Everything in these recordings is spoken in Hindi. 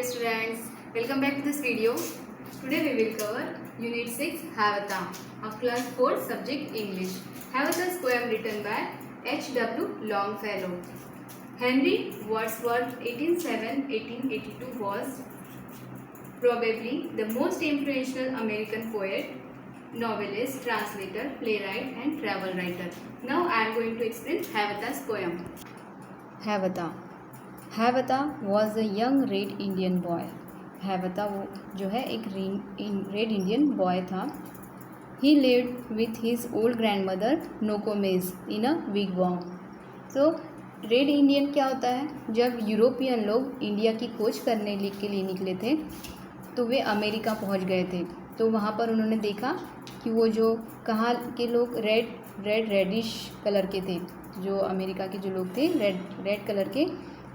dear students, welcome back to this video. Today we will cover Unit 6 Havata of Class 4 Subject English. Havata's poem written by H.W. Longfellow. Henry Wadsworth 1807-1882 was probably the most influential American poet, novelist, translator, playwright and travel writer. Now I am going to explain Havata's poem. Havata. Havata was a young red Indian boy. Havata वो जो है एक रेड इंडियन बॉय था. He lived with his old grandmother Nokomis in a wigwam. So red Indian क्या होता है? जब यूरोपियन लोग इंडिया की खोज करने के लिए निकले थे तो वे अमेरिका पहुंच गए थे. तो वहाँ पर उन्होंने देखा कि वो जो कहाँ के लोग रेडिश कलर के थे, जो अमेरिका के जो लोग थे रेड कलर के थे,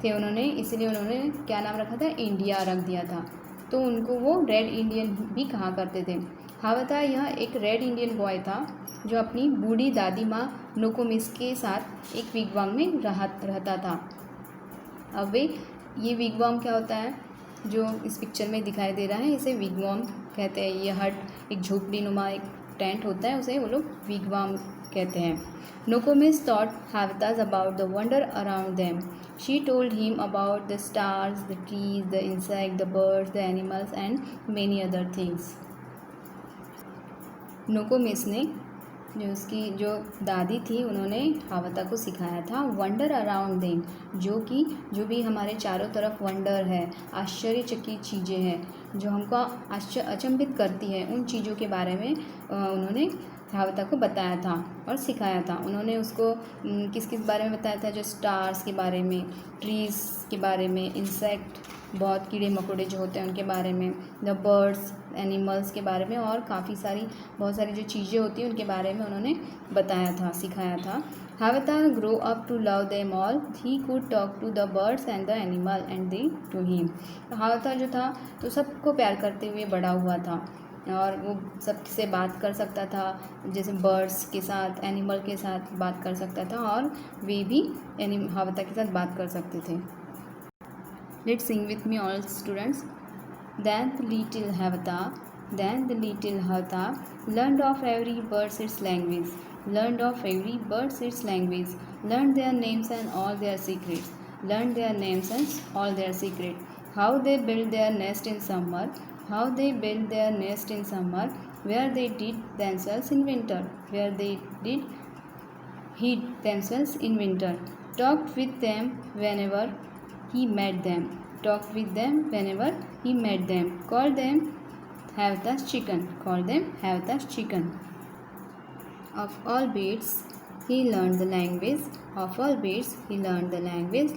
इसलिए उन्होंने क्या नाम रखा था? इंडिया रख दिया था. तो उनको वो रेड इंडियन भी कहा करते थे. हावता यह एक रेड इंडियन बॉय था जो अपनी बूढ़ी दादी माँ नोकोमिस के साथ एक विगवाम में रहता था. अब ये विगवाम क्या होता है? जो इस पिक्चर में दिखाई दे रहा है इसे विगवाम कहते हैं. ये हट, एक झोपड़ी नुमा एक टेंट होता है, उसे वो लोग विगवाम कहते हैं. Nokomis taught Havtas about the wonder around them. She told him about the stars, the trees, the insects, the birds, the animals and many other things. Nokomis ने जो दादी थी उन्होंने हावता को सिखाया था वंडर अराउंड देम, जो भी हमारे चारों तरफ वंडर है, आश्चर्यचकित चीज़ें हैं जो हमको अचंभित करती है, उन चीज़ों के बारे में उन्होंने हावता को बताया था और सिखाया था. उन्होंने उसको किस किस बारे में बताया था? जो स्टार्स के बारे में, ट्रीज़ के बारे में, इंसेक्ट बहुत कीड़े मकोड़े जो होते हैं उनके बारे में, द बर्ड्स एनिमल्स के बारे में और बहुत सारी जो चीज़ें होती हैं उनके बारे में उन्होंने बताया था, सिखाया था. हावता grow up to love them all. He could talk to the birds and the animal and they to him. हावता जो था तो सबको प्यार करते हुए बड़ा हुआ था और वो सबसे बात कर सकता था, जैसे बर्ड्स के साथ, एनिमल के साथ बात कर सकता था और वे भी हावता के साथ बात कर सकते थे. Let's Singh with me all students. Then the little Havata learned of every bird its language, learned their names and all their secrets, how they built their nest in summer, where they did themselves in winter, talked with them whenever he met them, called them Havata's chicken. Of all beasts he learned the language,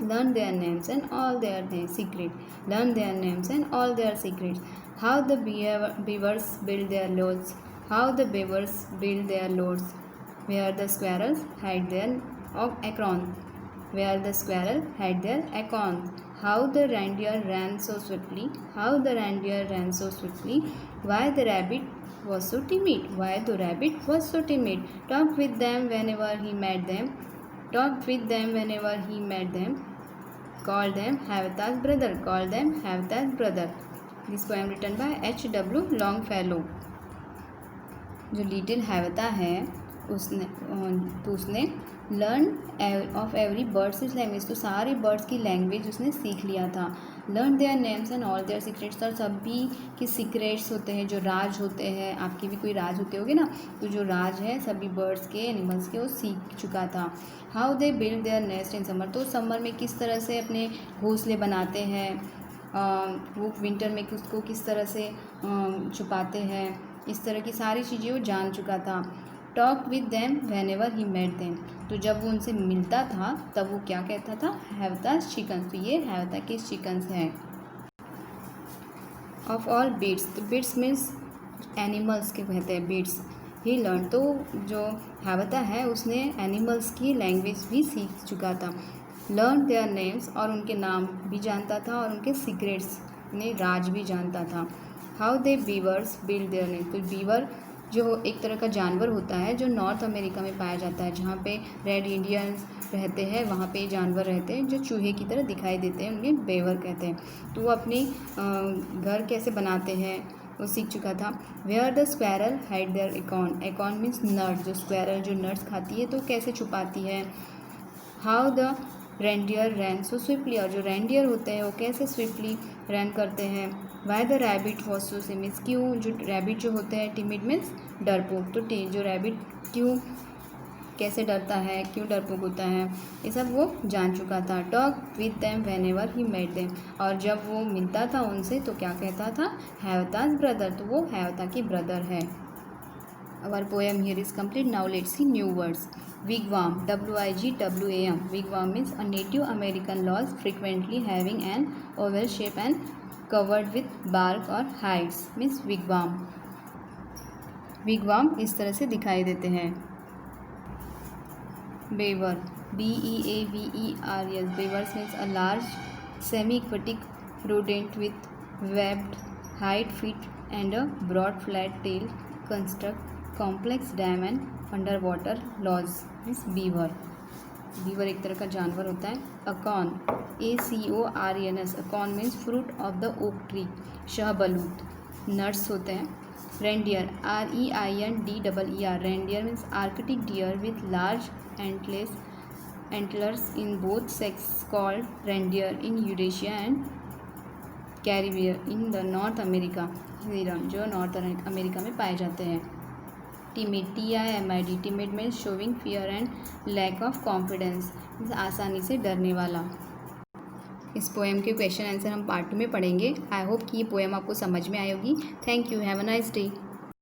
learned their names and all their secrets, how the beavers build their lodges, where the squirrels hide their acorns, how the reindeer ran so swiftly, why the rabbit was so timid, talked with them whenever he met them, called them Havata's brother. This poem written by H.W. Longfellow. जो लिटिल हावता है उसने learn of every birds is language, तो सारे बर्ड्स की लैंग्वेज उसने सीख लिया था. Learn their names and all their secrets, और सभी के सीक्रेट्स होते हैं, जो राज होते हैं, आपके भी कोई राज होते होंगे ना, तो जो राज है सभी बर्ड्स के, एनिमल्स के, वो सीख चुका था. How they build their nest in summer, तो समर में किस तरह से अपने घोंसले बनाते हैं, वो विंटर में उसको किस तरह से छुपाते हैं, इस तरह की सारी चीज़ें वो जान चुका था. Talk with them whenever he met them, तो जब वो उनसे मिलता था तब वो क्या कहता था? हैवतास चिकन्स. तो ये हैवता के चिकन्स हैं. ऑफ ऑल बीट्स, तो बीट्स मीन्स एनिमल्स के कहते हैं बीट्स. ही लर्न, तो जो हैवता है उसने एनिमल्स की लैंग्वेज भी सीख चुका था. लर्न देयर नेम्स, और उनके नाम भी जानता था और उनके सीक्रेट्स ने राज भी जानता था. How they beavers build their nest, तो बीवर जो एक तरह का जानवर होता है जो नॉर्थ अमेरिका में पाया जाता है, जहाँ पे रेड इंडियंस रहते हैं वहाँ पे जानवर रहते हैं जो चूहे की तरह दिखाई देते हैं, उन्हें बेवर कहते हैं। तो वो अपने घर कैसे बनाते हैं वो सीख चुका था। Where the squirrel hide their acorn, acorn means nut, जो स्क्वायरल जो नट्स खाती है तो कैसे छुपाती है। How the reindeer ran so swiftly, और जो रेंडियर होते हैं वो कैसे स्विफ्टली रैन करते हैं। Why the rabbit was so timid, क्यों जो रैबिट जो होते हैं, टिमिड मीन्स डरपोक, तो जो रैबिट क्यों कैसे डरता है, क्यों डरपोक होता है, ये सब वो जान चुका था। Talk with them whenever he met them, और जब वो मिलता था उनसे तो क्या कहता था, हैवताज ब्रदर, तो वो हैवता की ब्रदर है। Our poem here is complete. Now let's see new words. Wigwam, W-I-G-W-A-M. Wigwam means a Native American lodge frequently having an oval shape and covered with bark or hides. Means wigwam. Wigwam इस तरह से दिखाई देते हैं। Beaver, B-E-A-V-E-R-S. Beavers means a large semi-aquatic rodent with webbed hind feet and a broad flat tail. Construct complex dam and underwater lodge. Means beaver, beaver एक तरह का जानवर होता है। Acorn, A-C-O-R-E-N-S, acorn means fruit of the oak tree, शाहबलूत, नट्स होते हैं। Reindeer, R-E-I-N-D-E-E-R, reindeer means Arctic deer with large antlers in both sex, called reindeer in Eurasia and Caribbean in the North America, जो नॉर्थ अमेरिका में पाए जाते हैं। Timid, T-I-M-I-D, timid means showing fear and lack of confidence, आसानी से डरने वाला। इस पोएम के क्वेश्चन आंसर हम पार्ट 2 में पढ़ेंगे। आई होप कि ये पोएम आपको समझ में आई होगी। Thank you, have a nice day.